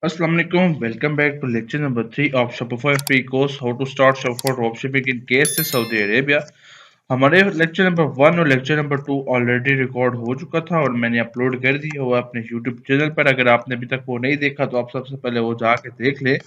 अस्सलाम वालेकुम, welcome back to lecture number 3 of Shopify free course how to start Shopify dropshipping in case से Saudi Arabia. हमारे lecture number 1 और lecture number 2 already record हो चुका था और मैंने अपलोड कर दिया हुआ अपने यूट्यूब चैनल पर। अगर आपने अभी तक वो नहीं देखा तो आप सबसे पहले वो जाके देख ले।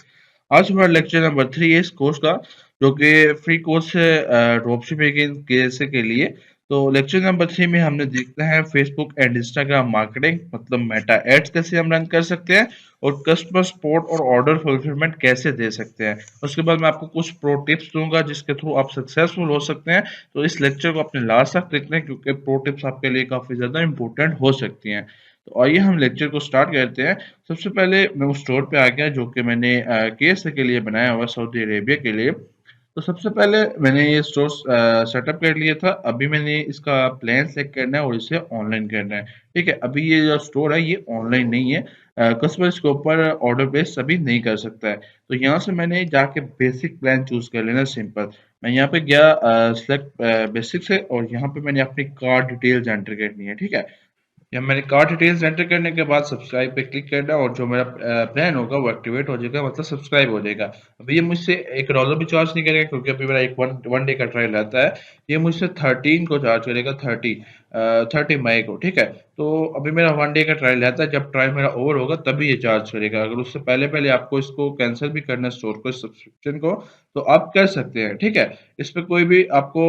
आज हमारा लेक्चर नंबर 3 है इस कोर्स का, जो कि फ्री कोर्स है ड्रॉपशिपिंग इन केएसए के लिए। तो लेक्चर नंबर 3 में हमने देखना है फेसबुक एंड इंस्टाग्राम मार्केटिंग, मतलब मेटा एड्स कैसे हम रन कर सकते हैं और कस्टमर सपोर्ट और ऑर्डर फुलफिलमेंट कैसे दे सकते हैं। उसके बाद मैं आपको कुछ प्रो टिप्स दूंगा जिसके थ्रू आप सक्सेसफुल हो सकते हैं। तो इस लेक्चर को अपने लास्ट तक देखना है क्योंकि प्रो टिप्स आपके लिए काफी ज्यादा इंपॉर्टेंट हो सकती हैं। तो आइए हम लेक्चर को स्टार्ट करते हैं। सबसे पहले मैं उस स्टोर पे आ गया जो कि मैंने केएसए के लिए बनाया हुआ सऊदी अरेबिया के लिए। तो सबसे पहले मैंने ये स्टोर सेटअप कर लिया था। अभी मैंने इसका प्लान सेलेक्ट करना है और इसे ऑनलाइन करना है। ठीक है, अभी ये जो स्टोर है ये ऑनलाइन नहीं है। कस्टमर इसके ऊपर ऑर्डर बेस सभी नहीं कर सकता है। तो यहाँ से मैंने जाके बेसिक प्लान चूज कर लेना, सिंपल। मैं यहाँ पे गया सिलेक्ट बेसिक से और यहाँ पे मैंने अपनी कार्ड डिटेल्स एंटर करनी है। ठीक है, या मैंने कार्ड डिटेल्स एंटर करने के बाद सब्सक्राइब पे क्लिक करना और जो मेरा प्लान होगा वो एक्टिवेट हो जाएगा, मतलब सब्सक्राइब हो जाएगा। अभी ये मुझसे $1 भी चार्ज नहीं करेगा क्योंकि अभी मेरा एक वन डे का ट्रायल रहता है। ये मुझसे 13 को चार्ज करेगा, 30 मई को। ठीक है, तो अभी मेरा वन डे का ट्रायल रहता है। जब ट्रायल मेरा ओवर होगा तभी ये चार्ज करेगा। अगर उससे पहले पहले आपको इसको कैंसिल भी करना है, स्टोर को, सब्सक्रिप्शन को, तो आप कर सकते हैं। ठीक है, इस पे कोई भी आपको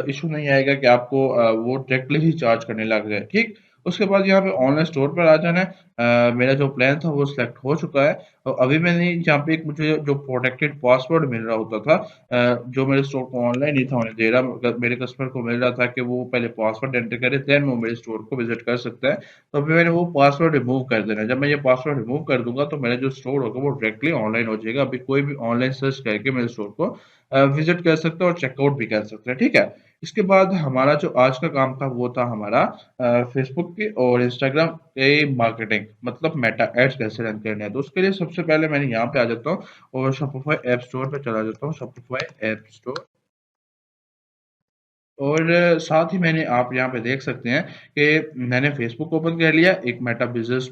इशू नहीं आएगा कि आपको वो डायरेक्टली ही चार्ज करने लग जाए। ठीक, उसके बाद यहाँ पे ऑनलाइन स्टोर पर आ जाना है। मेरा जो प्लान था वो सिलेक्ट हो चुका है और अभी मैंने यहाँ पे एक मुझे जो प्रोटेक्टेड पासवर्ड मिल रहा होता था, जो मेरे स्टोर को ऑनलाइन ही था उन्हें दे रहा, मेरे कस्टमर को मिल रहा था कि वो पहले पासवर्ड एंटर करे देन वो मेरे स्टोर को विजिट कर सकता है। तो अभी मैंने वो पासवर्ड रिमूव कर देना है। जब मैं ये पासवर्ड रिमूव कर दूंगा तो मेरा जो स्टोर होगा वो डायरेक्टली ऑनलाइन हो जाएगा। अभी कोई भी ऑनलाइन सर्च करके मेरे स्टोर को विजिट कर सकता है और चेकआउट भी कर सकता है। ठीक है, इसके बाद हमारा जो आज का काम था वो था हमारा फेसबुक की और इंस्टाग्राम के मार्केटिंग, मतलब मेटा एड्स कैसे रन करने हैं। तो उसके लिए सबसे पहले मैंने यहाँ पे आ जाता हूँ और शॉपिफाई ऐप स्टोर पे चला जाता हूँ, शॉपिफाई ऐप स्टोर। और साथ ही मैंने आप यहाँ पे देख सकते हैं कि मैंने फेसबुक ओपन कर लिया, एक मेटा बिजनेस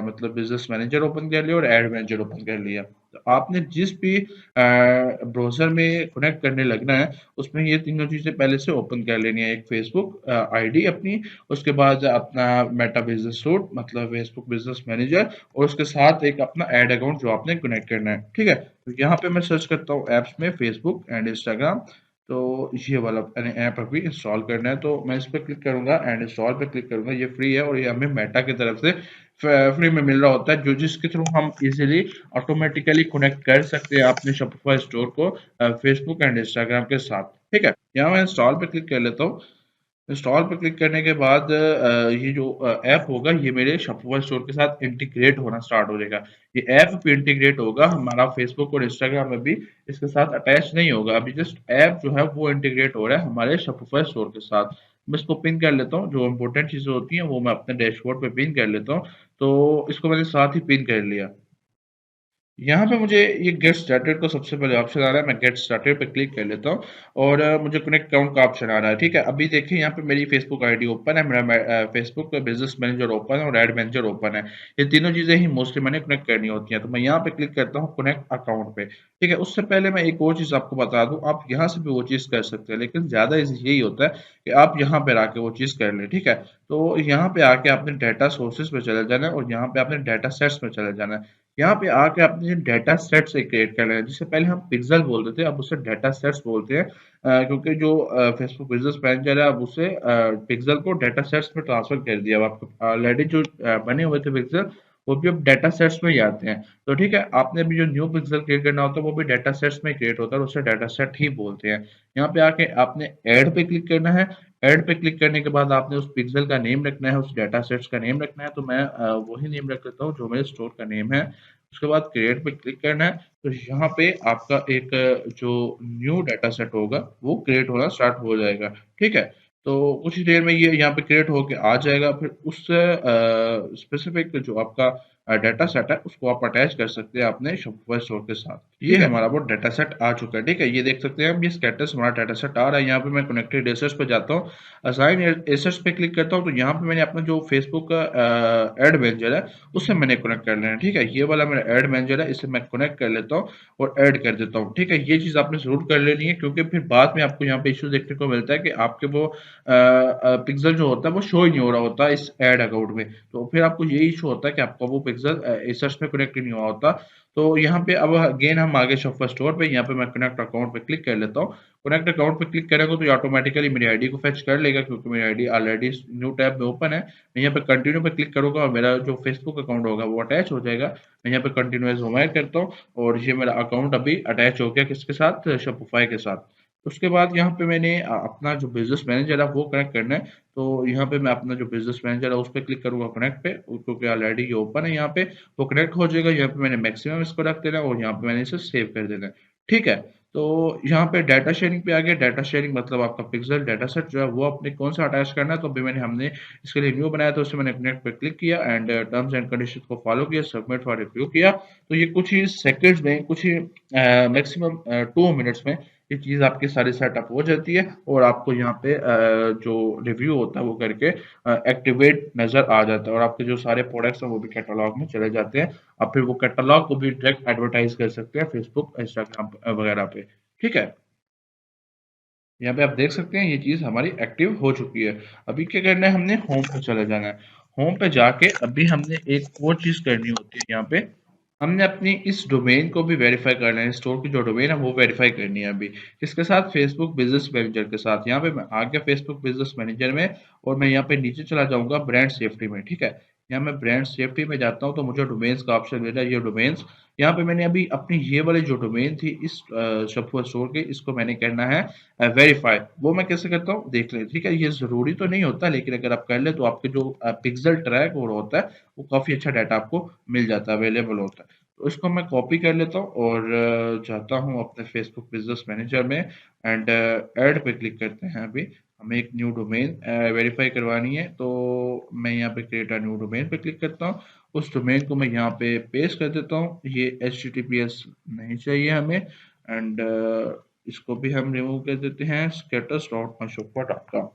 मतलब बिजनेस मैनेजर ओपन कर लिया और एड मैनेजर ओपन कर लिया। तो आपने जिस भी ब्राउजर में कनेक्ट करने लगना है उसमें ये तीनों चीजें पहले से ओपन कर लेनी है। एक फेसबुक आईडी अपनी, उसके बाद अपना मेटा बिजनेस सूट मतलब फेसबुक बिजनेस मैनेजर, और उसके साथ एक अपना एड अकाउंट जो आपने कनेक्ट करना है। ठीक है, तो यहाँ पे मैं सर्च करता हूँ ऐप्स में फेसबुक एंड इंस्टाग्राम। तो ये वाला मैंने ऐप अभी इंस्टॉल करना है, तो मैं इस पर क्लिक करूंगा एंड इंस्टॉल पे क्लिक करूंगा। ये फ्री है और ये हमें मेटा की तरफ से फ्री में मिल रहा होता है, जो जिसके थ्रू हम इजीली ऑटोमेटिकली कनेक्ट कर सकते हैं अपने शॉपिफाई स्टोर को फेसबुक एंड इंस्टाग्राम के साथ। ठीक है, यहाँ मैं इंस्टॉल पे क्लिक कर लेता हूँ। इंस्टॉल पर क्लिक करने के बाद ये जो ऐप होगा ये मेरे शॉपिफाई स्टोर के साथ इंटीग्रेट होना स्टार्ट हो जाएगा। ये ऐप भी इंटीग्रेट होगा, हमारा फेसबुक और इंस्टाग्राम में भी इसके साथ अटैच नहीं होगा। अभी जस्ट ऐप जो है वो इंटीग्रेट हो रहा है हमारे शॉपिफाई स्टोर के साथ। मैं इसको पिन कर लेता हूँ, जो इंपॉर्टेंट चीजें होती हैं वो मैं अपने डैशबोर्ड पे पिन कर लेता हूँ। तो इसको मैंने साथ ही पिन कर लिया। यहाँ पे मुझे ये गेट स्टार्टेड का सबसे पहले ऑप्शन आ रहा है, मैं गेट स्टार्टेड पे क्लिक कर लेता हूँ और मुझे कनेक्ट अकाउंट का ऑप्शन आ रहा है। ठीक है, अभी देखिए यहाँ पे मेरी फेसबुक आईडी ओपन है, मेरा फेसबुक बिजनेस मैनेजर ओपन है और एड मैनेजर ओपन है। ये तीनों चीजें ही मोस्टली मैंने कनेक्ट करनी होती हैं। तो मैं यहाँ पे क्लिक करता हूँ कनेक्ट अकाउंट पे। ठीक है, उससे पहले मैं एक और चीज आपको बता दूं, आप यहाँ से भी वो चीज कर सकते हैं, लेकिन ज्यादा यही होता है कि आप यहाँ पे आके वो चीज कर लें। ठीक है, तो यहाँ पे आके आपने डाटा सोर्सेज पे चले जाना है और यहाँ पे आपने डाटा सेट्स में चले जाना है। यहाँ पे आके आपने डेटा सेट से क्रिएट कर लेना है, जिससे पहले हम पिक्सल बोलते थे अब उसे डेटा सेट्स बोलते हैं। क्योंकि जो फेसबुक बिजनेस मैनेजर है अब उसे पिक्सल को डेटा सेट्स में ट्रांसफर कर दिया। अब आपको ऑलरेडी जो बने हुए थे पिक्सल वो भी अब डेटा सेट्स में ही आते हैं। तो ठीक है, आपने भी जो न्यू पिक्सल क्रिएट करना होता है वो भी डेटा सेट्स में क्रिएट होता है और उसे डेटा सेट ही बोलते हैं। यहाँ पे आके आपने ऐड पे क्लिक करना है। ऐड पे क्लिक करने के बाद आपने उस पिक्सल का नेम रखना है, उस डेटा सेट्स का नेम रखना है। तो मैं वही नेम रख लेता हूँ जो मेरे स्टोर का नेम है। उसके बाद क्रिएट पे क्लिक करना है। तो यहाँ पे आपका एक जो न्यू डाटा सेट होगा वो क्रिएट होना स्टार्ट हो जाएगा। ठीक है, तो कुछ ही देर में ये यहाँ पे क्रिएट होके आ जाएगा। फिर उस स्पेसिफिक जो आपका डाटा सेट है उसको आप अटैच कर सकते हैं अपने शॉपिफाई स्टोर के साथ। ये हमारा वो डाटा सेट आ चुका है, ठीक है। ये देख सकते हैं हम, ये स्टेटस हमारा डाटा सेट आ रहा है। यहाँ पे मैं कनेक्टेड एसेट्स पे जाता हूँ, असाइन एसेट्स पे क्लिक करता हूँ, तो यहाँ पे मैंने अपना जो फेसबुक का एड मैनेजर है उससे मैंने कनेक्ट कर लेना है, ठीक है। ये वाला मेरा एड मैनेजर है, इससे मैं कनेक्ट कर लेता हूँ और ऐड कर देता हूँ, ठीक है। ये चीज़ आपने ज़रूर कर लेनी है, क्योंकि फिर बाद में आपको यहाँ पे इश्यू देखने को मिलता है कि आपके वो पिक्सल जो होता है वो शो ही नहीं हो रहा होता इस ऐड अकाउंट में। तो फिर आपको ये इशू होता है कि आपका वो पिक्सल एसेट्स में कनेक्ट ही नहीं हुआ होता। तो यहाँ पे अब अगेन हम आगे शॉपिफाई स्टोर पे, यहाँ पे मैं कनेक्ट अकाउंट पे क्लिक कर लेता हूँ। कनेक्ट अकाउंट पे क्लिक करेंगे तो ये ऑटोमेटिकली मेरी आईडी को फेच कर लेगा, क्योंकि मेरी आईडी ऑलरेडी न्यू टैब में ओपन है। मैं यहाँ पे कंटिन्यू पे क्लिक करूंगा और मेरा जो फेसबुक अकाउंट होगा वो अटैच हो जाएगा। मैं यहाँ पे कंटिन्यू एज होम करता हूँ और ये मेरा अकाउंट अभी अटैच हो गया किसके साथ, शॉपिफाई के साथ। उसके बाद यहाँ पे मैंने अपना जो बिजनेस मैनेजर है वो कनेक्ट करना है। तो यहाँ पे मैं अपना जो बिजनेस मैनेजर है उस पर क्लिक करूंगा कनेक्ट पे, क्योंकि ऑलरेडी ये ओपन है। यहाँ पे वो कनेक्ट हो जाएगा। यहाँ पे मैंने मैक्सिमम इसको रख देना है और यहाँ पे मैंने इसे सेव कर देना है, ठीक है। तो यहाँ पे डाटा शेयरिंग पे आ गया। डाटा शेयरिंग मतलब आपका पिक्सल डाटा सेट जो है वो अपने कौन सा अटैच करना है। तो अभी हमने इसके लिए न्यू बनाया, तो उससे मैंने कनेक्ट पे क्लिक किया एंड टर्म्स एंड कंडीशन को फॉलो किया, सबमिट फॉर रिव्यू किया। तो ये कुछ ही सेकंड्स में, कुछ ही मैक्सिमम 2 मिनट्स में ये चीज़ आपकी सारी सेटअप हो जाती है और आपको यहाँ पे जो रिव्यू होता है वो करके एक्टिवेट नज़र आ जाता है और आपके जो सारे प्रोडक्ट्स हैं वो भी कैटलॉग में चले जाते हैं। आप फिर वो कैटलॉग को भी डायरेक्ट एडवर्टाइज कर सकते हैं फेसबुक, इंस्टाग्राम वगैरह पे, ठीक है। यहाँ पे आप देख सकते हैं ये चीज़ हमारी एक्टिव हो चुकी है। अभी क्या करना है, हमने होम पे चले जाना है। होम पे जाके अभी हमने एक और चीज़ करनी होती है। यहाँ पे हमने अपनी इस डोमेन को भी वेरीफाई करना है। स्टोर की जो डोमेन है वो वेरीफाई करनी है अभी किसके साथ, फेसबुक बिजनेस मैनेजर के साथ। यहाँ पे मैं आ गया फेसबुक बिजनेस मैनेजर में और मैं यहाँ पे नीचे चला जाऊंगा ब्रांड सेफ्टी में, ठीक है। यहाँ मैं ब्रांड सेफ्टी में जाता हूँ तो मुझे डोमेन्स का ऑप्शन मिल रहा है, ये डोमेन्स। यहाँ पे मैंने अभी अपनी ये वाली जो डोमेन थी इस शॉपिफाई स्टोर के, इसको मैंने करना है वेरीफाई। वो मैं कैसे करता हूँ देख लें, ठीक है। ये जरूरी तो नहीं होता, लेकिन अगर आप कर ले तो आपके जो पिक्सल ट्रैक हो होता है वो काफी अच्छा डाटा आपको मिल जाता है, अवेलेबल होता है। तो इसको मैं कॉपी कर लेता हूँ और जाता हूँ अपने फेसबुक बिजनेस मैनेजर में एंड ऐड पे क्लिक करते हैं। अभी हमें एक न्यू डोमेन वेरीफाई करवानी है, तो मैं यहाँ पे क्रिएट अ न्यू डोमेन पे क्लिक करता हूँ। उस डोमेन को मैं यहाँ पे पेस्ट कर देता हूँ। ये HTTPS नहीं चाहिए हमें एंड इसको भी हम रिमूव कर देते हैं, status.myshopper.com।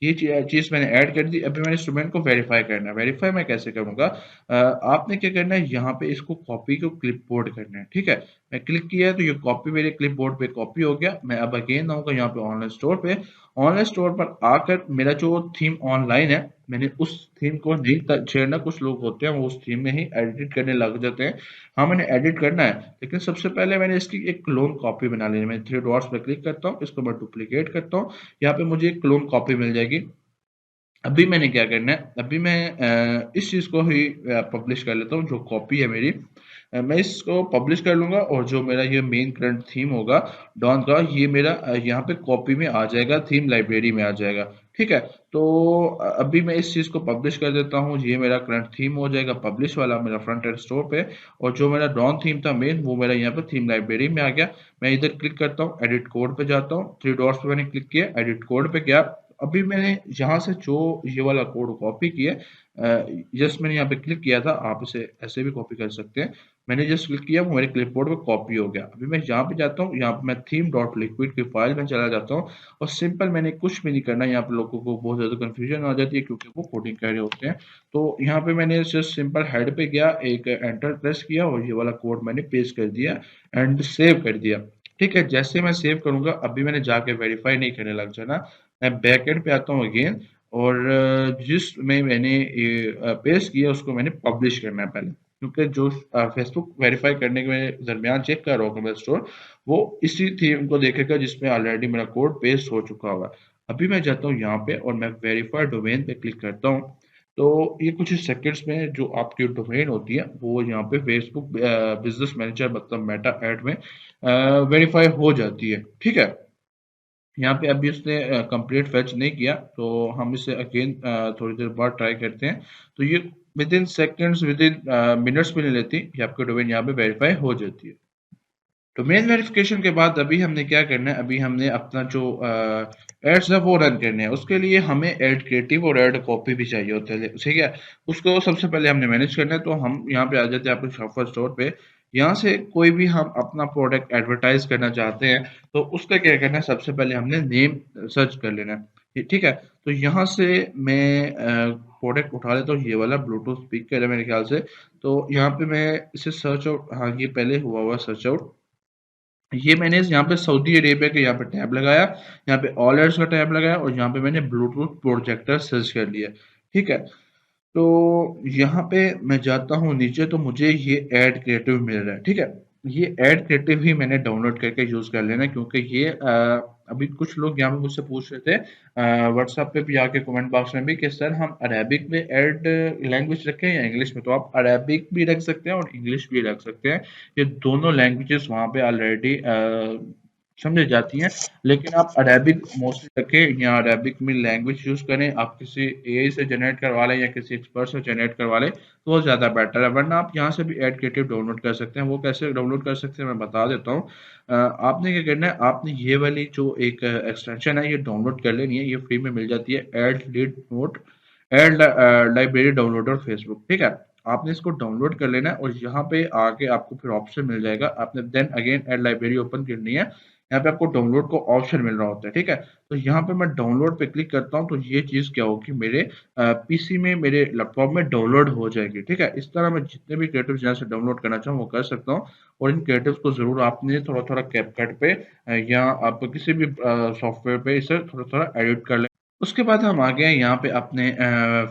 ये चीज़ मैंने ऐड कर दी। अभी मैंने इंस्ट्रूमेंट को वेरीफाई करना है। वेरीफाई मैं कैसे करूँगा, आपने क्या करना है, यहाँ पे इसको कॉपी को क्लिपबोर्ड करना है, ठीक है। मैं क्लिक किया है तो ये कॉपी मेरे क्लिपबोर्ड पे कॉपी हो गया। मैं अब अगेन आऊँगा यहाँ पे ऑनलाइन स्टोर पे। ऑनलाइन स्टोर पर आकर मेरा जो थीम ऑनलाइन है, मैंने उस थीम को नहीं छेड़ना। कुछ लोग होते हैं वो उस थीम में ही एडिट करने लग जाते हैं। हाँ, मैंने एडिट करना है, लेकिन सबसे पहले मैंने इसकी एक क्लोन कॉपी बना लेनी है। मैं 3 डॉट्स पे क्लिक करता हूँ, इसको मैं डुप्लीकेट करता हूँ। यहाँ पे मुझे एक क्लोन कॉपी मिल जाएगी। अभी मैंने क्या करना है, अभी मैं इस चीज़ को ही पब्लिश कर लेता हूँ, जो कॉपी है मेरी। मैं इसको पब्लिश कर लूँगा और जो मेरा ये मेन करंट थीम होगा डॉन का, ये मेरा यहाँ पे कॉपी में आ जाएगा, थीम लाइब्रेरी में आ जाएगा, ठीक है। तो अभी मैं इस चीज़ को पब्लिश कर देता हूँ। ये मेरा करंट थीम हो जाएगा पब्लिश वाला मेरा फ्रंट एंड स्टोर पे। और जो मेरा डॉन थीम था मेन, वो मेरा यहाँ पे थीम लाइब्रेरी में आ गया। मैं इधर क्लिक करता हूँ, एडिट कोड पे जाता हूँ, 3 डॉट्स पे मैंने क्लिक किया, एडिट कोड पे गया। अभी मैंने यहाँ से जो ये वाला कोड कॉपी किया, जस्ट मैंने यहाँ पे क्लिक किया था, आप इसे ऐसे भी कॉपी कर सकते हैं। मैंने जस्ट क्लिक किया, वो मेरे क्लिपबोर्ड पे कॉपी हो गया। अभी मैं यहाँ पे जाता हूँ, यहाँ पे मैं थीम डॉट लिक्विड की फाइल में चला जाता हूँ और सिंपल मैंने कुछ भी नहीं करना। यहाँ पे लोगों को बहुत ज़्यादा कंफ्यूजन आ जाती है क्योंकि वो कोडिंग कर रहे होते हैं। तो यहाँ पे मैंने जस्ट सिंपल हेड पे गया, एक एंटर प्रेस किया और ये वाला कोड मैंने पेस्ट कर दिया एंड सेव कर दिया, ठीक है। जैसे मैं सेव करूंगा, अभी मैंने जाके वेरीफाई नहीं करने लग जाना। मैं बैक एंड पे आता हूँ अगेन और जिस में मैंने ये पेस्ट किया उसको मैंने पब्लिश करना है पहले, क्योंकि जो फेसबुक वेरीफाई करने के दरमियान चेक कर रहा होगा मैं स्टोर, वो इसी थीम को देखेगा जिसमें ऑलरेडी मेरा कोड पेस्ट हो चुका होगा। अभी मैं जाता हूँ यहाँ पे और मैं वेरीफाई डोमेन पे क्लिक करता हूँ। तो ये कुछ सेकंड्स में जो आपकी डोमेन होती है वो यहाँ पे फेसबुक बिजनेस मैनेजर मतलब मेटा एड में वेरीफाई हो जाती है, ठीक है। यहाँ पे अभी उसने कंप्लीट फेच नहीं किया, तो हम इसे अगेन थोड़ी देर बाद ट्राई करते हैं। तो ये with in seconds, with in minutes भी नहीं लेती, ये आपकी डोमेन यहाँ पे वेरीफाई हो जाती है। डोमेन वेरिफिकेशन के बाद अभी हमने क्या करना है, अभी हमने अपना जो एड्स है वो रन करने हैं। उसके लिए हमें एड क्रिएटिव और एड कॉपी भी चाहिए होते हैं, ठीक है। उसको सबसे पहले हमने मैनेज करना है, तो हम यहाँ पे आ जाते हैं अपने शॉपर स्टोर पे। यहाँ से कोई भी हम अपना प्रोडक्ट एडवर्टाइज करना चाहते हैं, तो उसका क्या करना है, सबसे पहले हमने नेम सर्च कर लेना है, ठीक है। तो यहाँ से मैं प्रोडक्ट उठा लेता हूँ, ये वाला ब्लूटूथ स्पीकर है मेरे ख्याल से। तो यहाँ पे मैं इसे सर्च आउट, हाँ ये पहले हुआ हुआ सर्च आउट, ये मैंने यहाँ पे सऊदी अरेबिया के यहाँ पे टैब लगाया, यहाँ पे ऑल एड्स का टैब लगाया और यहाँ पे मैंने ब्लूटूथ प्रोजेक्टर सर्च कर लिया, ठीक है। तो यहाँ पे मैं जाता हूँ नीचे, तो मुझे ये ऐड क्रिएटिव मिल रहा है, ठीक है। ये ऐड क्रिएटिव ही मैंने डाउनलोड करके यूज कर लेना, क्योंकि ये अभी कुछ लोग यहाँ पे मुझसे पूछ रहे थे व्हाट्सएप पे भी आके कमेंट बॉक्स में भी कि सर हम अरेबिक में ऐड लैंग्वेज रखें या इंग्लिश में। तो आप अरेबिक भी रख सकते हैं और इंग्लिश भी रख सकते हैं, ये दोनों लैंग्वेजेस वहाँ पे ऑलरेडी समझी जाती हैं। लेकिन आप अरेबिक मोस्टली रखें या अरेबिक में लैंग्वेज यूज़ करें, आप किसी एआई से जनरेट करवा लें या किसी एक्सपर्ट से जनरेट करवा लें, तो वो ज़्यादा बेटर है। वरना आप यहाँ से भी एड क्रिएटिव डाउनलोड कर सकते हैं। वो कैसे डाउनलोड कर सकते हैं मैं बता देता हूँ। आपने क्या करना है, आपने ये वाली जो एक एक्सटेंशन है ये डाउनलोड कर लेनी है, ये फ्री में मिल जाती है, ad lead note ad library downloader Facebook, ठीक है। आपने इसको डाउनलोड कर लेना है और यहाँ पे आके आपको फिर ऑप्शन मिल जाएगा, आपने then again ad library open करनी है। यहाँ पे आपको डाउनलोड को ऑप्शन मिल रहा होता है, ठीक है। तो यहाँ पे मैं डाउनलोड पे क्लिक करता हूँ, तो ये चीज़ क्या होगी, मेरे पीसी में, मेरे लैपटॉप में डाउनलोड हो जाएगी, ठीक है। इस तरह मैं जितने भी क्रिएटिव जहाँ से डाउनलोड करना चाहूँ वो कर सकता हूँ। और इन क्रिएटिव्स को ज़रूर आपने थोड़ा थोड़ा कैपकट पे या आप किसी भी सॉफ्टवेयर पे इसे थोड़ा थोड़ा एडिट कर लें। उसके बाद हम आ गए हैं यहाँ पे अपने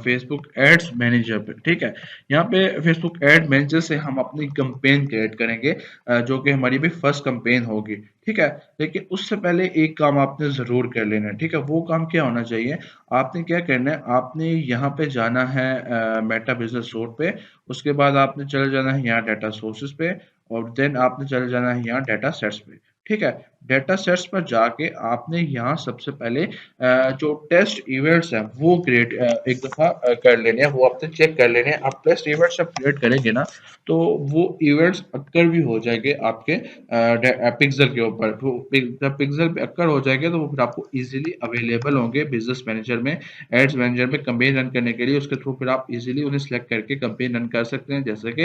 फेसबुक एड्स मैनेजर पे, ठीक है। यहाँ पे फेसबुक एड मैनेजर से हम अपनी कैंपेन क्रिएट करेंगे, जो कि हमारी भी फर्स्ट कैंपेन होगी, ठीक है। लेकिन उससे पहले एक काम आपने ज़रूर कर लेना है, ठीक है। वो काम क्या होना चाहिए, आपने क्या करना है, आपने यहाँ पे जाना है मेटा बिजनेस स्टोर पे। उसके बाद आपने चले जाना है यहाँ डाटा सोर्सेज पे, और देन आपने चले जाना है यहाँ डाटा सेट्स पे, ठीक है। डाटा सेट्स पर जाके आपने यहाँ सबसे पहले जो टेस्ट इवेंट्स हैं वो क्रिएट एक दफ़ा कर लेने हैं, वो आपने चेक कर लेने हैं। आप टेस्ट इवेंट्स जब क्रिएट करेंगे ना, तो वो इवेंट्स अक्कर भी हो जाएंगे आपके पिक्सल के ऊपर। तो जब पिक्सल पे अक्कर हो जाएंगे तो वो फिर आपको इजीली अवेलेबल होंगे बिजनेस मैनेजर में, एड्स मैनेजर में कैंपेन रन करने के लिए। उसके थ्रू फिर आप इजीली उन्हें सेलेक्ट करके कैंपेन रन कर सकते हैं। जैसे कि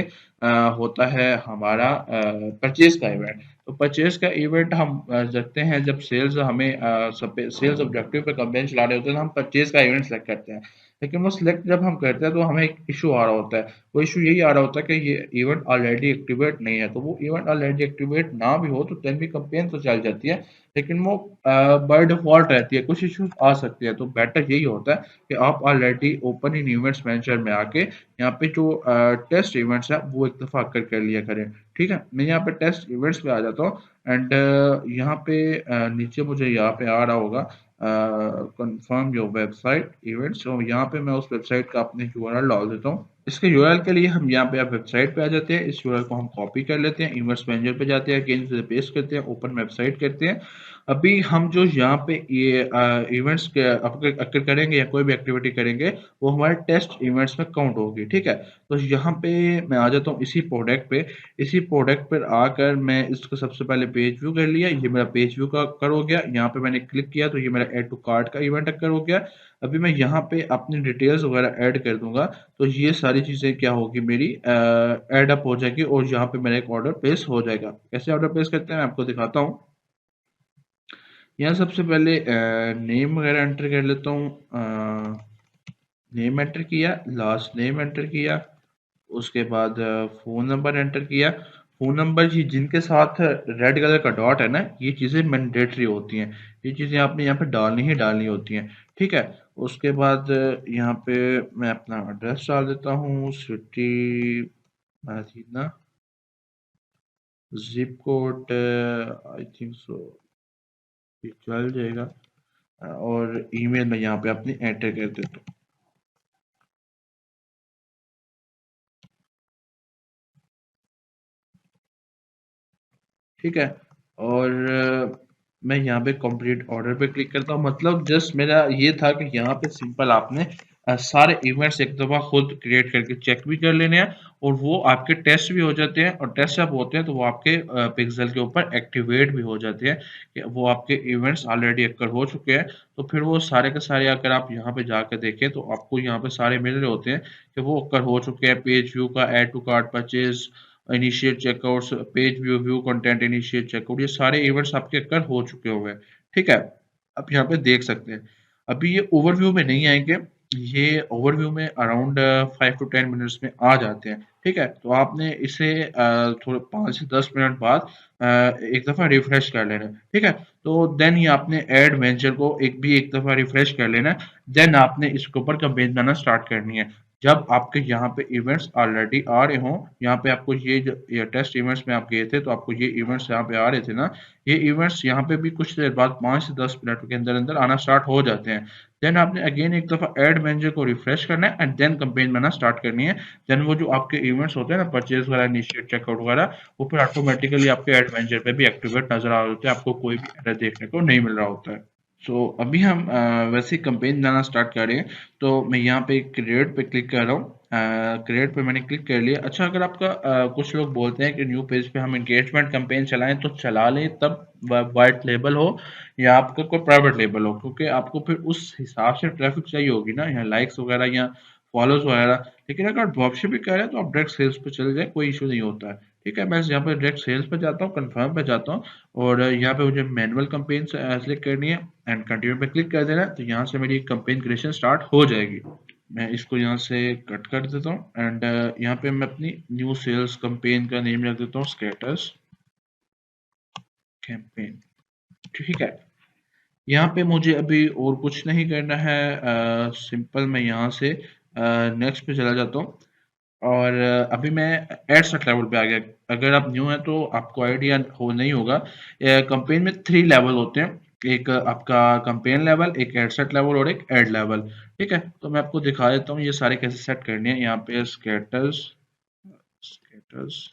होता है हमारा परचेज का इवेंट, तो परचेज का इवेंट हम रखते हैं जब सेल्स हमें सेल्स ऑब्जेक्टिव पे कैंपेन चलाने होते हैं, तो हम परचेज का इवेंट सेलेक्ट करते हैं। लेकिन वो सिलेक्ट जब हम करते हैं तो हमें एक इशू आ रहा होता है, वो इशू यही आ रहा होता है कि ये इवेंट ऑलरेडी एक्टिवेट नहीं है। तो वो इवेंट ऑलरेडी एक्टिवेट ना भी हो तो देन भी कैंपेन तो चल जाती है, लेकिन वो बाय डिफॉल्ट रहती है, कुछ इश्यूज आ सकते हैं। तो बेटर यही होता है कि आप already open in events manager में आके यहाँ पे जो टेस्ट इवेंट्स है वो एक दफ़ा कर लिया करें, ठीक है। मैं यहाँ पे टेस्ट इवेंट्स पे आ जाता हूँ एंड यहाँ पे नीचे मुझे यहाँ पे आ रहा होगा कंफर्म योर वेबसाइट इवेंट्स, तो यहाँ पे मैं उस वेबसाइट का अपने यूआरएल डाल देता हूँ। इसके यूआरएल के लिए हम यहाँ पे आप वेबसाइट पे आ जाते हैं, इस यूआरएल को हम कॉपी कर लेते हैं, इवेंट्स मैनेजर पे जाते हैं, अगेन से पेस्ट करते हैं, ओपन वेबसाइट करते हैं। अभी हम जो यहाँ पे ये इवेंट्स के अगर करेंगे या कोई भी एक्टिविटी करेंगे, वो हमारे टेस्ट इवेंट्स में काउंट होगी, ठीक है। तो यहाँ पे मैं आ जाता हूँ इसी प्रोडक्ट पे, इसी प्रोडक्ट पर आकर मैं इसको सबसे पहले पेज व्यू कर लिया, ये मेरा पेज व्यू का कर हो गया। यहाँ पे मैंने क्लिक किया तो ये मेरा ऐड टू कार्ट का इवेंट कर हो गया। अभी मैं यहाँ पे अपनी डिटेल्स वगैरह ऐड कर दूंगा, तो ये सारी चीज़ें क्या होगी, मेरी ऐड अप हो जाएगी और यहाँ पे मेरा एक ऑर्डर प्लेस हो जाएगा। कैसे ऑर्डर प्लेस करते हैं मैं आपको दिखाता हूँ। यहाँ सबसे पहले नेम वगैरह एंटर कर लेता हूँ, नेम एंटर किया, लास्ट नेम एंटर किया, उसके बाद फ़ोन नंबर एंटर किया। फ़ोन नंबर जी जिनके साथ रेड कलर का डॉट है ना, ये चीज़ें मैंडेटरी होती हैं, ये चीज़ें आपने यहाँ पे डालनी ही डालनी होती हैं, ठीक है। उसके बाद यहाँ पे मैं अपना एड्रेस डाल देता हूँ, city Medina, zip code I think so ये चल जाएगा, और ईमेल मैं यहाँ पे अपनी एंटर कर देता हूँ, ठीक है। और मैं यहाँ पे कंप्लीट ऑर्डर पे क्लिक करता हूँ। मतलब जस्ट मेरा ये था कि यहाँ पे सिंपल आपने सारे इवेंट्स एक दफ़ा खुद क्रिएट करके चेक भी कर लेने हैं और वो आपके टेस्ट भी हो जाते हैं और टेस्ट जब होते हैं तो वो आपके पिक्सल के ऊपर एक्टिवेट भी हो जाते हैं कि वो आपके इवेंट्स ऑलरेडी अक्कर हो चुके हैं। तो फिर वो सारे के सारे अगर आप यहाँ पे जाकर देखें तो आपको यहाँ पे सारे मिल रहे होते हैं कि वो अक्कर हो चुके हैं। पेज व्यू का, add to cart purchase, initiate checkouts, page view, view content, initiate checkout, ये सारे इवेंट्स आपके अक्कर हो चुके हुए हैं। ठीक है, आप यहाँ पे देख सकते हैं। अभी ये ओवरव्यू में नहीं आएंगे, ये ओवरव्यू में अराउंड 5 टू 10 मिनट्स में आ जाते हैं। ठीक है, तो आपने इसे थोड़े 5 से 10 मिनट बाद एक दफ़ा रिफ्रेश कर लेना है। ठीक है, तो देन ये आपने ऐड वेंचर को एक दफ़ा रिफ्रेश कर लेना है। देन आपने इसके ऊपर कैंपेन बनाना स्टार्ट करनी है। जब आपके यहाँ पे इवेंट्स ऑलरेडी आ रहे हों, यहाँ पे आपको ये टेस्ट इवेंट्स में आप गए थे तो आपको ये इवेंट्स यहाँ पे आ रहे थे ना, ये इवेंट्स यहाँ पे भी कुछ देर बाद 5 से 10 मिनट के अंदर अंदर आना स्टार्ट हो जाते हैं। देन आपने अगेन एक दफ़ा ऐड मैनेजर को रिफ्रेश करना है एंड देन कैंपेन बनाना स्टार्ट करनी है। देन वो जो आपके इवेंट्स होते हैं ना, परचेज वगैरह, इनिशिएट चेकआउट वगैरह, वो फिर ऑटोमेटिकली आपके ऐड मैनेजर पे भी एक्टिवेट नजर आ रहे होते हैं, आपको कोई भी एरर देखने को नहीं मिल रहा होता है। सो अभी हम वैसे कैंपेन बनाना स्टार्ट करें तो मैं यहाँ पे क्रिएट पे क्लिक कर रहा हूँ। क्रिएट पे मैंने क्लिक कर लिया। अच्छा, अगर आपका कुछ लोग बोलते हैं कि न्यू पेज पे हम इंगेजमेंट कैंपेन चलाएं तो चला लें, तब वाइट लेबल हो या आपका कोई प्राइवेट लेबल हो, क्योंकि आपको फिर उस हिसाब से ट्रैफिक चाहिए होगी ना, यहाँ लाइक्स वगैरह या फॉलोज वगैरह। लेकिन अगर ड्रॉपशिप भी कर रहे हैं तो आप डायरेक्ट सेल्स पे चले जाए, कोई इशू नहीं होता है। ठीक है, मैं यहाँ पे डायरेक्ट सेल्स पे जाता हूँ, कंफर्म पे जाता हूँ और यहाँ पे मुझे मैनुअल कैंपेन सेलेक्ट करनी है एंड कंटिन्यू पे क्लिक कर देना है। तो यहाँ से मेरी कैंपेन क्रिएशन स्टार्ट हो जाएगी। मैं इसको यहाँ से कट कर देता हूँ एंड यहाँ पे मैं अपनी न्यू सेल्स कैंपेन का नेम रख देता हूँ, स्टेटस कैंपेन। ठीक है, यहाँ पे मुझे अभी और कुछ नहीं करना है। सिंपल मैं यहाँ से नेक्स्ट पे चला जाता हूँ और अभी मैं एड सेट लेवल पे आ गया। अगर आप न्यू हैं तो आपको आइडिया हो नहीं होगा। कंपेन में 3 लेवल होते हैं, एक आपका कंपेन लेवल, एक एड सेट लेवल और एक एड लेवल। ठीक है, तो मैं आपको दिखा देता हूँ ये सारे कैसे सेट करने हैं। यहाँ पे स्केटर्स स्केटर्स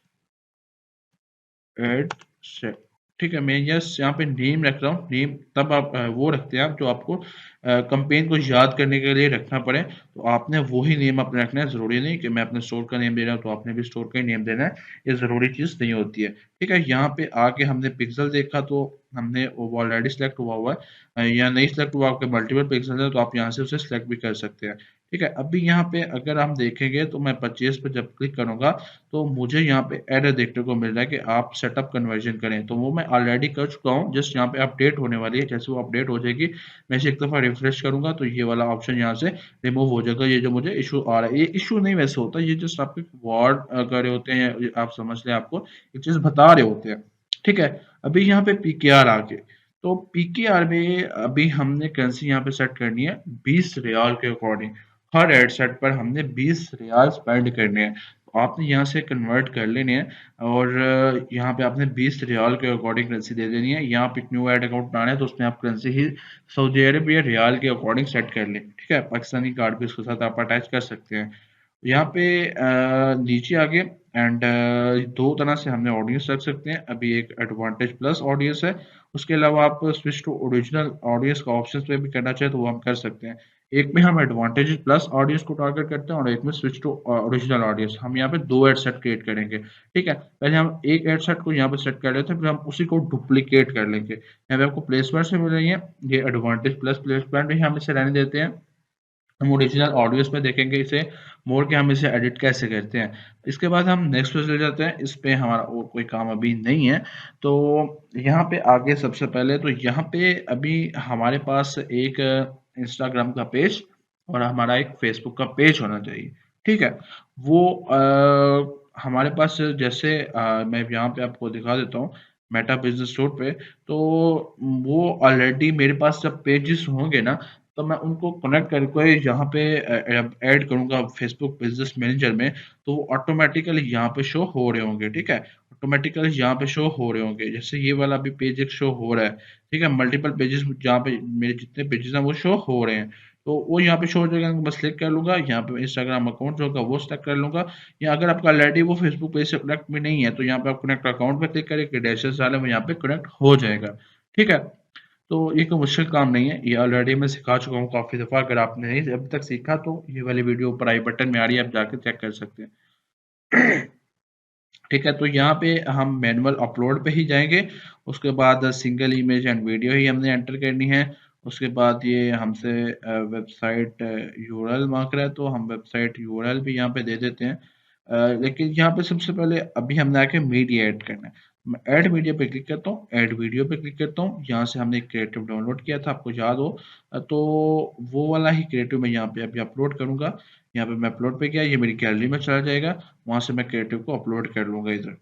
एड सेट। ठीक है, मैं यस यहाँ पे नेम रख रहा हूँ। नेम तब आप वो रखते हैं आप जो आपको कंपेन को याद करने के लिए रखना पड़े, तो आपने वही नेम अपने रखना है। ज़रूरी नहीं कि मैं अपने स्टोर का नेम दे रहा हूँ तो आपने भी स्टोर का ही नेम देना है, ये ज़रूरी चीज़ नहीं होती है। ठीक है, यहाँ पे आके हमने पिक्सल देखा तो हमने वो ऑलरेडी सिलेक्ट हुआ है, या नहीं सिलेक्ट हुआ, आपके मल्टीपल पिक्सल है तो आप यहाँ से उसे सिलेक्ट भी कर सकते हैं। ठीक है, अभी यहाँ पे अगर हम देखेंगे तो मैं परचेज पे जब क्लिक करूंगा तो मुझे यहाँ पे एरर देखने को मिल रहा है कि आप सेटअप कन्वर्जन करें, तो वो मैं ऑलरेडी कर चुका हूँ। जस्ट यहाँ पे अपडेट होने वाली है, जैसे वो अपडेट हो जाएगी मैं इसे एक दफ़ा रिफ्रेश करूंगा तो ये वाला ऑप्शन यहाँ से रिमूव हो जाएगा। ये जो मुझे इशू आ रहा है, ये इशू नहीं वैसे होता, ये जस्ट आपके वर्ड कर रहे होते हैं, या आप समझ लें आपको एक चीज़ बता रहे होते हैं। ठीक है, अभी यहाँ पे पीकेआर आ गए, तो पीकेआर में अभी हमने करेंसी यहाँ पे सेट करनी है 20 रियाल के अकॉर्डिंग। हर एड सेट पर हमने 20 रियाल स्पेंड करने हैं, तो आपने यहाँ से कन्वर्ट कर लेने हैं और यहाँ पे आपने 20 रियाल के अकॉर्डिंग करेंसी दे देनी है। यहाँ पे एक न्यू ऐड अकाउंट बनाना है तो उसमें आप करेंसी ही सऊदी अरब या रियाल के अकॉर्डिंग सेट कर लें। ठीक है, पाकिस्तानी कार्ड भी उसके साथ आप अटैच कर सकते हैं। यहाँ पे नीचे आगे एंड दो तरह से हमने ऑडियंस रख सकते हैं। अभी एक एडवांटेज प्लस ऑडियंस है, उसके अलावा आप स्विच टू ओरिजिनल ऑडियंस का ऑप्शन पे भी करना चाहे तो वो हम कर सकते हैं। एक में हम एडवांटेज प्लस ऑडियंस को टारगेट करते हैं और एक में स्विच टू ओरिजिनल ऑडियंस। हम यहाँ पे दो एड सेट क्रिएट करेंगे। ठीक है, पहले हम एक एड सेट को यहाँ पे सेट कर लेते हैं, फिर हम उसी को डुप्लीकेट कर लेंगे। यहाँ पे आपको प्लेसमेंट से मिल रही है, ये एडवांटेज प्लस प्लेसमेंट भी हम इसे रहने देते हैं। हम ओरिजिनल ऑडियोज में देखेंगे इसे मोड़ के हम इसे एडिट कैसे करते हैं। इसके बाद हम नेक्स्ट पे चले जाते हैं, इस पे हमारा और कोई काम अभी नहीं है। तो यहाँ पे आगे सबसे पहले तो यहाँ पे अभी हमारे पास एक इंस्टाग्राम का पेज और हमारा एक फेसबुक का पेज होना चाहिए। ठीक है, वो हमारे पास जैसे मैं यहाँ पे आपको दिखा देता हूँ मेटा बिजनेस स्टोर पे, तो वो ऑलरेडी मेरे पास जब पेजेस होंगे ना तो मैं उनको कनेक्ट करके यहाँ पे ऐड करूँगा फेसबुक बिजनेस मैनेजर में, तो वो ऑटोमेटिकली यहाँ पे शो हो रहे होंगे। ठीक है, ऑटोमेटिकली यहाँ पे शो हो रहे होंगे, जैसे ये वाला भी पेज एक शो हो रहा है। ठीक है, मल्टीपल पेजेस जहाँ पे मेरे जितने पेजेस हैं वो शो हो रहे हैं, तो वो यहाँ पे शो हो जाएगा। बस क्लिक कर लूंगा, यहाँ पे इंस्टाग्राम अकाउंट जो होगा वो सेलेक्ट कर लूंगा, या अगर आपका ऑलरेडी वो फेसबुक पेज से कनेक्ट भी नहीं है तो यहाँ पे आप कनेक्ट अकाउंट पे क्लिक करें, क्रेडेंशियल्स डालें, वो यहाँ पे कनेक्ट हो जाएगा। ठीक है, तो ये कोई मुश्किल काम नहीं है, ये ऑलरेडी मैं सिखा चुका हूँ काफ़ी दफ़ा। अगर आपने नहीं अभी तक सीखा तो ये वाली वीडियो ऊपर आई बटन में आ रही है, आप जाके चेक कर सकते हैं। ठीक है, तो यहाँ पे हम मैनुअल अपलोड पे ही जाएंगे। उसके बाद सिंगल इमेज एंड वीडियो ही हमने एंटर करनी है। उसके बाद ये हमसे वेबसाइट यूआरएल मांग रहा है, तो हम वेबसाइट यूआरएल भी यहाँ पे दे देते हैं। लेकिन यहाँ पे सबसे पहले अभी हमने आके मीडिया ऐड करना है। मैं ऐड मीडिया पे क्लिक करता हूँ, ऐड वीडियो पे क्लिक करता हूँ। यहाँ से हमने क्रिएटिव डाउनलोड किया था, आपको याद हो तो वो वाला ही क्रिएटिव मैं यहाँ पे अभी अपलोड करूंगा। यहाँ पे मैं अपलोड पे किया, ये मेरी गैलरी में चला जाएगा। वहां से मैं क्रिएटिव को अपलोड कर लूंगा इधर।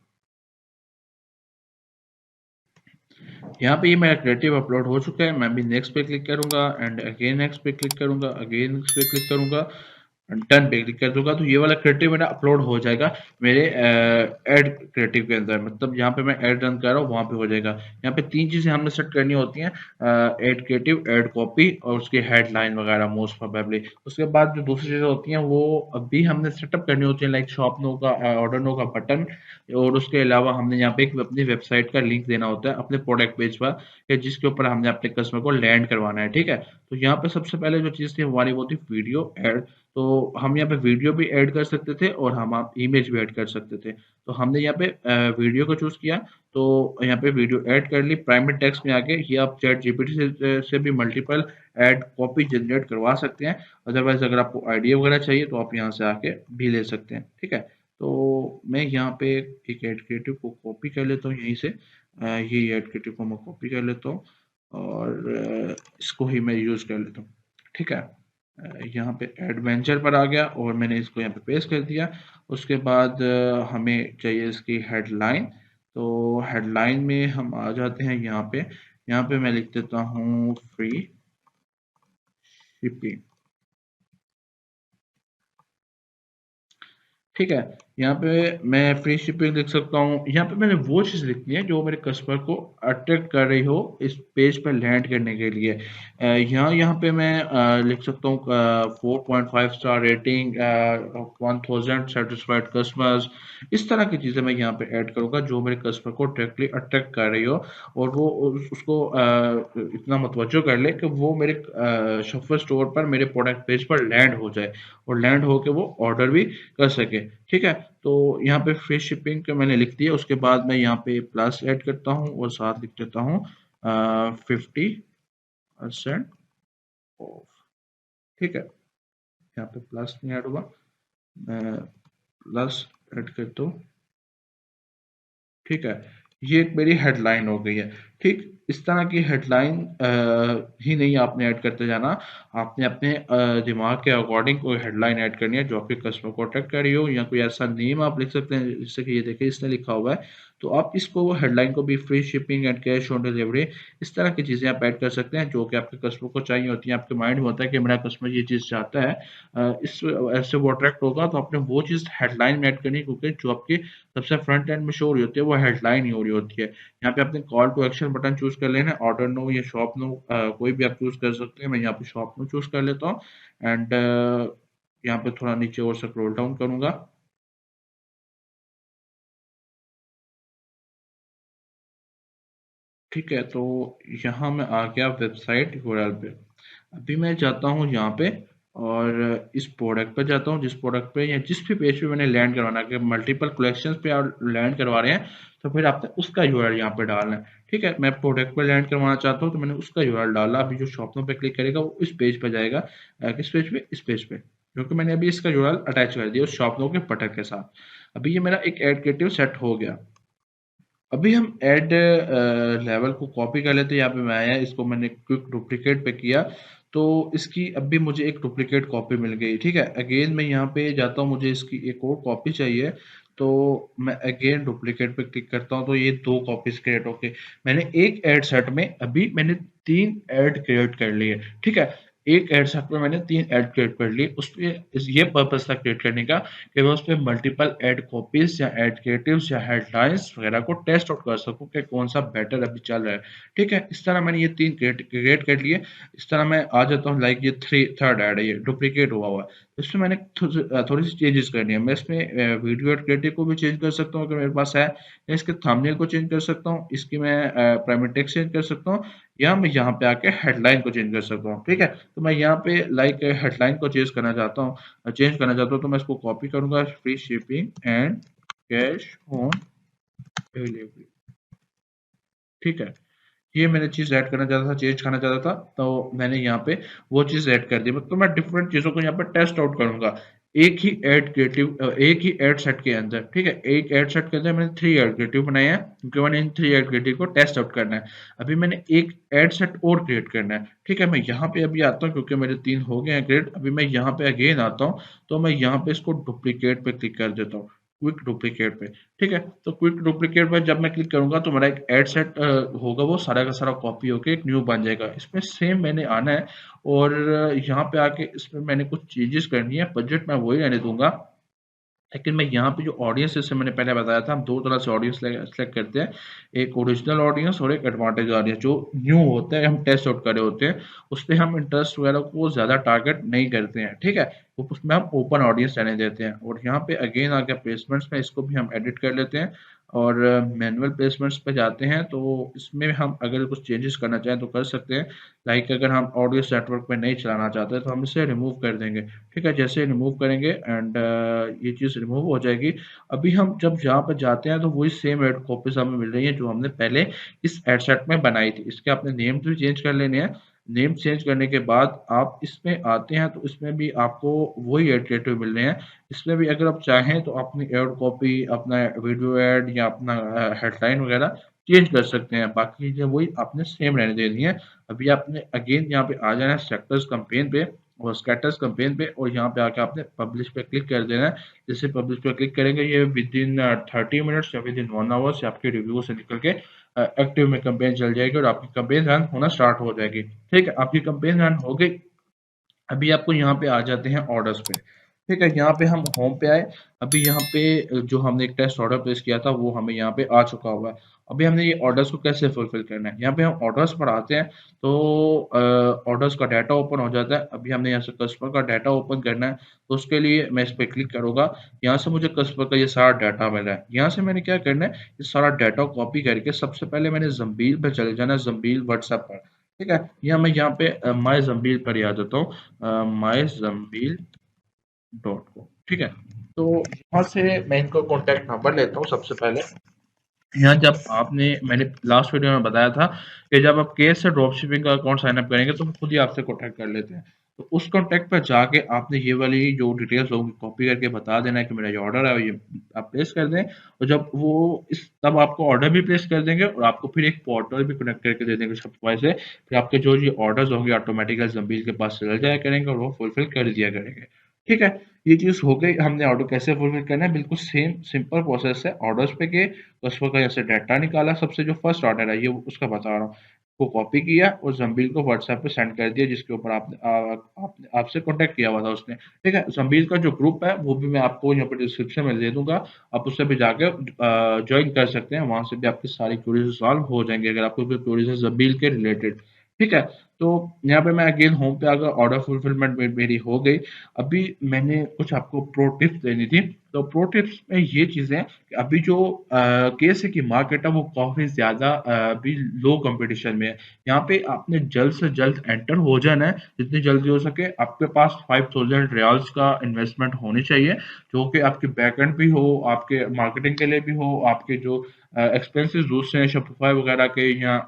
यहाँ पे ये मेरा क्रिएटिव अपलोड हो चुका है। मैं भी नेक्स्ट पे क्लिक करूंगा एंड अगेन नेक्स्ट पे क्लिक करूंगा, अगेन नेक्स्ट पे क्लिक करूंगा, डन पे क्लिक कर दूंगा, तो ये वाला क्रिएटिव मेरा अपलोड हो जाएगा मेरे ऐड क्रिएटिव के अंदर। मतलब यहाँ पे मैं ऐड रन कर रहा हूँ, वहां पे हो जाएगा। यहाँ पे तीन चीजें हमने सेट करनी होती हैं, ऐड क्रिएटिव, ऐड कॉपी और उसकी हेडलाइन वगैरह मोस्ट प्रोबेबली। उसके बाद जो दूसरी चीजें होती हैं वो अभी हमने सेटअप करनी होती है, लाइक शॉप नो का, ऑर्डर नो का बटन। और उसके अलावा हमने यहाँ पे एक अपनी वेबसाइट का लिंक देना होता है अपने प्रोडक्ट पेज पर, जिसके ऊपर हमने अपने कस्टमर को लैंड करवाना है। ठीक है, तो यहाँ पे सबसे पहले जो चीज़ थी हमारी वो थी वीडियो ऐड। तो हम यहाँ पे वीडियो भी ऐड कर सकते थे और हम आप इमेज भी ऐड कर सकते थे। तो हमने यहाँ पे वीडियो को चूज किया, तो यहाँ पे वीडियो ऐड कर ली प्राइमरी टेक्स्ट में आके। ये आप चैट जीपीटी से भी मल्टीपल ऐड कॉपी जनरेट करवा सकते हैं। अदरवाइज अगर आपको आइडिया वगैरह चाहिए तो आप यहाँ से आके भी ले सकते हैं। ठीक है, तो मैं यहाँ पे एक ऐड क्रिएटिव को कॉपी कर लेता हूँ यहीं से। ये ऐड क्रिएटिव को मैं कॉपी कर लेता हूँ और इसको ही मैं यूज कर लेता हूँ। ठीक है, यहाँ पे एडवेंचर पर आ गया और मैंने इसको यहाँ पे पेस्ट कर दिया। उसके बाद हमें चाहिए इसकी हेडलाइन। तो हेडलाइन में हम आ जाते हैं यहाँ पे। यहाँ पे मैं लिख देता हूँ फ्री शिपिंग। ठीक है, यहाँ पे मैं फ्री शिपिंग लिख सकता हूँ। यहाँ पे मैंने वो चीज़ लिखनी है जो मेरे कस्टमर को अट्रैक्ट कर रही हो इस पेज पर लैंड करने के लिए। यहाँ पे मैं लिख सकता हूँ 4.5 स्टार रेटिंग, 1000 सेटिस्फाइड कस्टमर्स। इस तरह की चीज़ें मैं यहाँ पे ऐड करूँगा जो मेरे कस्टमर को डायरेक्टली अट्रैक्ट कर रही हो, और वो उसको इतना मुतवज्जो कर ले कि वो मेरे शॉपर स्टोर पर मेरे प्रोडक्ट पेज पर लैंड हो जाए, और लैंड होके वो ऑर्डर भी कर सके। ठीक है, तो यहाँ पे फ्री शिपिंग का मैंने लिख दिया। उसके बाद मैं यहाँ पे प्लस ऐड करता हूँ और साथ लिख देता हूँ 50% ऑफ। ठीक है, यहाँ पे प्लस नहीं ऐड हुआ, मैं प्लस ऐड करता हूँ। ठीक है, ये एक मेरी हेडलाइन हो गई है। ठीक, इस तरह की हेडलाइन ही नहीं आपने ऐड करते जाना। आपने अपने दिमाग के अकॉर्डिंग कोई हेडलाइन ऐड करनी है जो आपके कस्टमर को अट्रैक्ट कर रही हो, या कोई ऐसा नेम आप लिख सकते हैं जैसे कि ये देखिए इसने लिखा हुआ है। तो आप इसको हेडलाइन को भी free shipping and cash on delivery, इस तरह की चीज़ें आप ऐड कर सकते हैं जो कि आपके कस्टमर को चाहिए होती हैं। आपके माइंड में होता है कि मेरा कस्टमर ये चीज़ चाहता है, इस ऐसे वो अट्रैक्ट होगा, तो आपने वो चीज़ हेडलाइन में ऐड करनी है, क्योंकि जो आपकी सबसे फ्रंट एंड में शो हो रही होती है वो हेडलाइन ही हो रही होती है। यहाँ पे आपने call to action button choose कर लेना है, ऑर्डर नो या शॉप नो, कोई भी आप चूज कर सकते हैं। मैं यहाँ पे शॉप नो चूज कर लेता हूँ एंड यहाँ पे थोड़ा नीचे और स्क्रॉल डाउन करूंगा। ठीक है, तो यहाँ मैं आ गया वेबसाइट यूआरएल पे। अभी मैं जाता हूँ यहाँ पे और इस प्रोडक्ट पे जाता हूँ, जिस प्रोडक्ट पे या जिस भी पेज पे मैंने लैंड करवाना है। कि मल्टीपल कलेक्शंस पे आप लैंड करवा रहे हैं तो फिर आपने उसका यूआरएल यहाँ पे डालना है। ठीक है, मैं प्रोडक्ट पे लैंड करवाना चाहता हूँ तो मैंने उसका यूआरएल डाला। अभी जो शॉप पे क्लिक करेगा वो इस पेज पे जाएगा। किस पेज पे? इस पेज पे, क्योंकि मैंने अभी इसका यूआरएल अटैच कर दिया उस शॉप के बटन के साथ। अभी ये मेरा एक एड क्रिएटिव सेट हो गया। अभी हम ऐड लेवल को कॉपी कर लेते हैं। यहाँ पे मैं आया, इसको मैंने क्विक डुप्लीकेट पे किया, तो इसकी अभी मुझे एक डुप्लीकेट कॉपी मिल गई। ठीक है, अगेन मैं यहाँ पे जाता हूँ, मुझे इसकी एक और कॉपी चाहिए। तो मैं अगेन डुप्लीकेट पे क्लिक करता हूँ, तो ये दो कॉपीज क्रिएट होके मैंने एक ऐड सेट में अभी मैंने तीन ऐड क्रिएट कर लिए। ठीक है, एक ऐड सेट में मैंने तीन ऐड क्रिएट कर लिए। उसमें ये पर्पज था क्रिएट करने का कि मैं उसपे मल्टीपल ऐड कॉपीज या ऐड क्रिएटिव्स या हेडलाइंस वगैरह को टेस्ट आउट कर सकूं कि कौन सा बेटर अभी चल रहा है। ठीक है, इस तरह मैंने ये तीन क्रिएट कर लिए। इस तरह मैं आ जाता हूँ, लाइक ये थर्ड ऐड है, ये डुप्लीकेट हुआ हुआ है। इसमें मैंने थोड़ी सी चेंजेस करनी है। मैं इसमें वीडियो एड क्रिएटिव को भी चेंज कर सकता हूँ अगर मेरे पास है, या इसके थंबनेल को चेंज कर सकता हूँ, इसकी मैं प्राइमरी टेक्स्ट चेंज कर सकता हूँ, या मैं यहाँ पे आके हेडलाइन को चेंज कर सकता हूँ। ठीक है, तो मैं यहाँ पे लाइक हेडलाइन को चेंज करना चाहता हूँ, तो मैं इसको कॉपी करूंगा, free shipping and cash on delivery. ठीक है, ये मैंने चीज़ ऐड करना चाहता था, चेंज करना चाहता था, तो मैंने यहाँ पे वो चीज़ ऐड कर दी। तो मैं डिफरेंट चीज़ों को यहाँ पे टेस्ट आउट करूँगा, एक ही ऐड सेट के अंदर। ठीक है, एक ऐड सेट के अंदर मैंने 3 ऐड क्रिएटिव बनाए हैं, क्योंकि मैंने इन 3 ऐड क्रिएटिव को टेस्ट आउट करना है। अभी मैंने एक ऐड सेट और क्रिएट करना है। ठीक है, मैं यहाँ पे अभी आता हूँ, क्योंकि मेरे 3 हो गए हैं क्रिएट। अभी मैं यहाँ पे अगेन आता हूँ, तो मैं यहाँ पे इसको डुप्लीकेट पे क्लिक कर देता हूँ, क्विक डुप्लीकेट पे। ठीक है, तो क्विक डुप्लीकेट पर जब मैं क्लिक करूंगा तो मेरा एक एड सेट होगा, वो सारा का सारा कॉपी होके एक न्यू बन जाएगा। इसमें सेम मैंने आना है, और यहाँ पे आके इसमें मैंने कुछ चेंजेस करनी है। बजट मैं वही रहने दूंगा, लेकिन मैं यहाँ पे जो ऑडियंस, जैसे मैंने पहले बताया था, हम दो तरह से ऑडियंस सेलेक्ट करते हैं, एक ओरिजिनल ऑडियंस और एक एडवांटेज ऑडियंस। जो न्यू होता है, हम टेस्ट आउट करे होते हैं, उस पर हम इंटरेस्ट वगैरह को ज़्यादा टारगेट नहीं करते हैं। ठीक है, तो उसमें हम ओपन ऑडियंस रहने देते हैं। और यहाँ पे अगेन आ गया प्लेसमेंट्स में, इसको भी हम एडिट कर लेते हैं और मैनुअल प्लेसमेंट्स पे जाते हैं। तो इसमें हम अगर कुछ चेंजेस करना चाहें तो कर सकते हैं। लाइक अगर हम ऑडियंस नेटवर्क पे नहीं चलाना चाहते तो हम इसे रिमूव कर देंगे। ठीक है, जैसे रिमूव करेंगे एंड ये चीज़ रिमूव हो जाएगी। अभी हम जब यहाँ पर जाते हैं तो वही सेम एड कॉपीज हमें मिल रही है जो हमने पहले इस एड सेट में बनाई थी। इसके अपने नेम भी चेंज कर लेने हैं। नेम चेंज करने के बाद आप इसमें आते हैं, तो इसमें भी आपको वही एड क्रिएटिव मिल रहे हैं। इसमें भी अगर आप चाहें तो अपनी एड कॉपी, अपना वीडियो एड या अपना हेडलाइन वगैरह चेंज कर सकते हैं। बाकी चीज़ें वही आपने सेम रहने देनी है। अभी आपने अगेन यहाँ पे आ जाना है सेक्टर्स कैंपेन पे और स्कैटर्स कैंपेन पे, और यहाँ पे आके आपने पब्लिश पे क्लिक कर देना है। जैसे पब्लिश पे क्लिक करेंगे, ये विद इन 30 मिनट्स या विद इन 1 आवर से आपके रिव्यू से निकल के एक्टिव में कैंपेन चल जाएगी और आपकी कैंपेन रन होना स्टार्ट हो जाएगी। ठीक है, आपकी कैंपेन रन हो गई। अभी आपको यहाँ पे आ जाते हैं ऑर्डर्स पे। ठीक है, यहाँ पे हम होम पे आए। अभी यहाँ पे जो हमने एक टेस्ट ऑर्डर प्लेस किया था वो हमें यहाँ पे आ चुका हुआ है। अभी हमने ये ऑर्डर्स को कैसे फुलफिल करना है, यहाँ पे हम ऑर्डर्स पर आते हैं, तो ऑर्डर्स का डाटा ओपन हो जाता है। अभी हमने यहाँ से कस्टमर का डाटा ओपन करना है, तो उसके लिए मैं इस पर क्लिक करूंगा। यहाँ से मुझे कस्टमर का ये सारा डाटा मिल रहा है। यहाँ से मैंने क्या करना है, ये सारा डाटा कॉपी करके सबसे पहले मैंने जम्बील पे चले जाना है, जम्बील व्हाट्सएप पर। ठीक है, या मैं यहाँ पे माई जम्बील पर आ जाता हूँ, माई जम्बील .com। ठीक है, तो यहाँ से मैं इनका कॉन्टैक्ट नंबर लेता हूँ सबसे पहले। यहाँ जब आपने, मैंने लास्ट वीडियो में बताया था कि जब आप केस से ड्रॉप शिपिंग का अकाउंट साइन अप करेंगे तो वो खुद ही आपसे कॉन्टैक्ट कर लेते हैं। तो उस कॉन्टैक्ट पर जाके आपने ये वाली जो डिटेल्स होंगी कॉपी करके बता देना है कि मेरा ये ऑर्डर है, ये आप प्लेस कर दें। और जब वो इस तब आपको ऑर्डर भी प्लेस कर देंगे और आपको फिर एक पोर्टल भी कनेक्ट करके दे देंगे शॉपिफाई से। फिर आपके जो ये ऑर्डर्स होंगे ऑटोमेटिकली जंबील के पास चले जाया करेंगे और वो फुलफिल कर दिया करेंगे। ठीक है, ये चीज़ हो गई। हमने ऑर्डर कैसे फुलफिल करना है, बिल्कुल सेम सिंपल प्रोसेस है। ऑर्डर्स पे गए, कस्टमर का जैसे डाटा निकाला, सबसे जो फर्स्ट ऑर्डर है ये उसका बता रहा हूँ, वो कॉपी किया और जंबील को व्हाट्सएप पे सेंड कर दिया, जिसके ऊपर आपने आपसे कॉन्टैक्ट किया हुआ था उसने। ठीक है, जंबील का जो ग्रुप है वो भी मैं आपको यहाँ पे डिस्क्रिप्शन में दे दूंगा, आप उससे भी जाके ज्वाइन कर सकते हैं। वहां से भी आपकी सारी क्वेरीज सॉल्व हो जाएंगे अगर आपको कोई क्वेरीज है जंबील के रिलेटेड। ठीक है, तो यहाँ पे मैं अगेन होम पे आकर ऑर्डर फुलफिलमेंट मेरी हो गई। अभी मैंने कुछ आपको प्रो टिप्स देनी थी। तो प्रो टिप्स में ये चीज़ें कि अभी जो केस की मार्केट है वो काफ़ी ज़्यादा अभी लो कंपटीशन में है। यहाँ पे आपने जल्द से जल्द एंटर हो जाना है, जितनी जल्दी हो सके। आपके पास 5000 रियाल्स का इन्वेस्टमेंट होनी चाहिए, जो कि आपके बैकएंड भी हो, आपके मार्केटिंग के लिए भी हो, आपके जो एक्सपेंसेस दूसरे हैं शॉपिफाई वगैरह के, या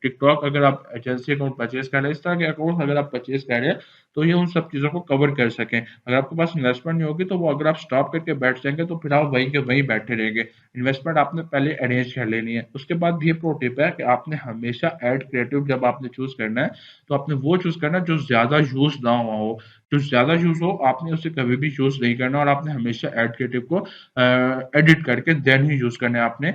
टिकटॉक अगर आप एजेंसी अकाउंट परचेज कर रहे हैं, इस तरह के अकाउंट अगर आप परचेज कर रहे हैं तो ये उन सब चीज़ों को कवर कर सकें। अगर आपके पास इन्वेस्टमेंट नहीं होगी तो वो अगर आप स्टॉप करके बैठ जाएंगे तो फिर आप वहीं के वहीं बैठे रहेंगे। इन्वेस्टमेंट आपने पहले अरेंज कर लेनी है। उसके बाद ये प्रो टिप है कि आपने हमेशा एड क्रिएटिव जब आपने चूज करना है तो आपने वो चूज करना है जो ज्यादा यूज ना हुआ हो। जो ज्यादा यूज हो आपने उसे कभी भी यूज नहीं करना, और आपने हमेशा एड क्रिएटिव को एडिट करके देन ही यूज करना है आपने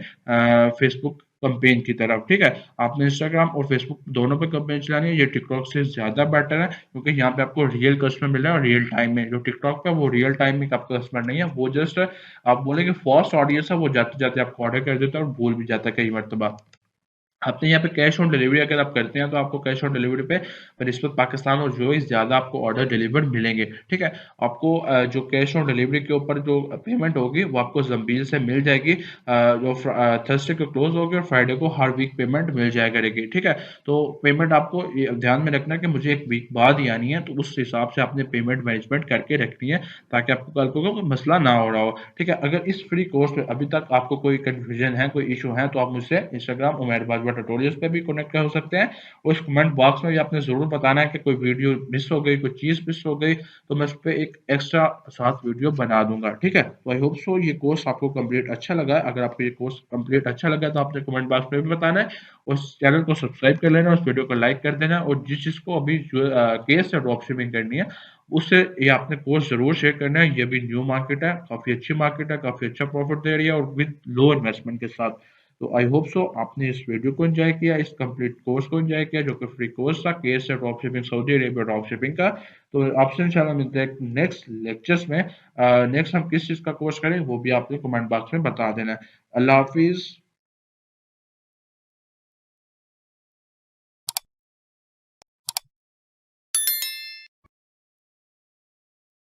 फेसबुक कंपेन की तरफ। ठीक है, आपने इंस्टाग्राम और फेसबुक दोनों पे कंपेन चलानी है। ये टिकटॉक से ज्यादा बेटर है, क्योंकि यहाँ पे आपको रियल कस्टमर मिल रहा है और रियल टाइम में। जो टिकटॉक पे वो रियल टाइम में आपका कस्टमर नहीं है, वो जस्ट आप बोलेंगे फर्स्ट ऑडियंस है, वो जाते जाते आपको ऑर्डर कर देता है और बोल भी जाता है कई मरतबा। आपने यहाँ पे कैश ऑन डिलीवरी अगर आप करते हैं तो आपको कैश ऑन डिलीवरी पे बनिस्बत पाकिस्तान और जो ज़्यादा आपको ऑर्डर डिलीवर्ड मिलेंगे, ठीक है। आपको जो कैश ऑन डिलीवरी के ऊपर जो पेमेंट होगी वो आपको जम्बील से मिल जाएगी, जो थर्सडे को क्लोज होगी और फ्राइडे को हर वीक पेमेंट मिल जाया करेगी, ठीक है। तो पेमेंट आपको ध्यान में रखना है कि मुझे एक वीक बाद ही आनी है, तो उस हिसाब से आपने पेमेंट मैनेजमेंट करके रखनी है ताकि आपको कल को कोई मसला ना हो रहा हो, ठीक है। अगर इस फ्री कोर्स में अभी तक आपको कोई कंफ्यूजन है, कोई इशू है, तो आप मुझसे इंस्टाग्राम उमैर बाजवा ट्यूटोरियल्स पे भी कनेक्ट हो सकते हैं। उस कमेंट बॉक्स में भी आपने ज़रूर बताना है कि कोई वीडियो मिस हो गई, कोई चीज़ मिस हो गई, तो मैं उस पे एक एक्स्ट्रा साथ वीडियो बना दूंगा, ठीक है। तो आई होप सो ये कोर्स आपको कंप्लीट अच्छा लगा है। अगर आपको ये कोर्स कंप्लीट अच्छा लगा है तो आपने कमेंट बॉक्स में भी बताना है। उस चैनल को सब्सक्राइब कर लेना, उस वीडियो को लाइक कर देना, और जिस जिसको अभी जो केस से ड्रॉप शिपिंग करनी है उससे ये आपने कोर्स ज़रूर शेयर करना है। ये भी न्यू मार्केट है, काफ़ी अच्छी मार्केट है, काफ़ी अच्छा प्रॉफिट दे रही है और विद लो इन्वेस्टमेंट के साथ। तो आई होप सो आपने इस वीडियो को एंजॉय किया, इस कंप्लीट कोर्स को एंजॉय किया जो कि फ्री कोर्स था केस से drop shipping, Saudi Arabia drop shipping का। तो आपसे इंशाल्लाह मिलते हैं नेक्स्ट लेक्चर्स में। नेक्स्ट हम किस चीज़ का कोर्स करें वो भी आपने कमेंट बॉक्स में बता देना है। अल्लाह हाफिज़।